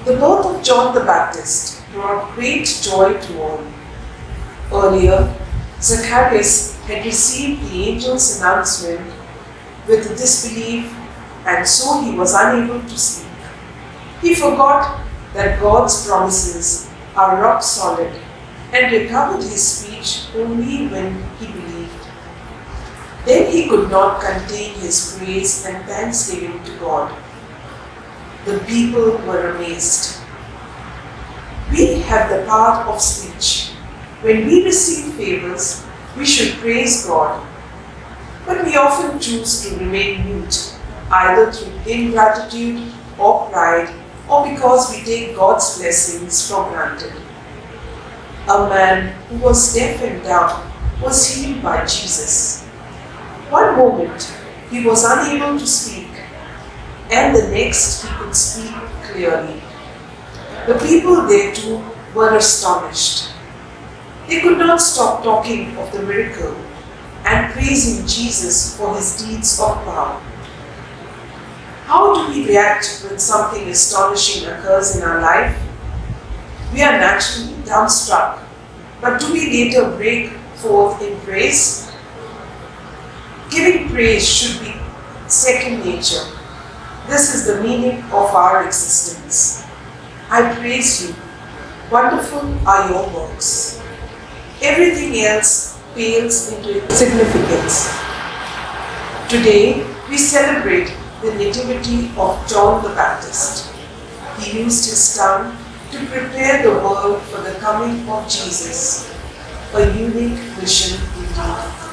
The birth of John the Baptist brought great joy to all. Earlier, Zacharias had received the angel's announcement with disbelief, and so he was unable to speak. He forgot that God's promises are rock solid and recovered his speech only when he believed. Then he could not contain his praise and thanksgiving to God. The people were amazed. We have the power of speech. When we receive favors, we should praise God. But we often choose to remain mute, either through ingratitude or pride, or because we take God's blessings for granted. A man who was deaf and dumb was healed by Jesus. One moment he was unable to speak, and the next he could speak clearly. The people there too were astonished. They could not stop talking of the miracle and praising Jesus for his deeds of power. How do we react when something astonishing occurs in our life? We are naturally dumbstruck, but do we later break forth in praise? Giving praise should be second nature. This is the meaning of our existence. I praise you. Wonderful are your works. Everything else pales into significance. Today, we celebrate the nativity of John the Baptist. He used his tongue to prepare the world for the coming of Jesus, a unique mission indeed.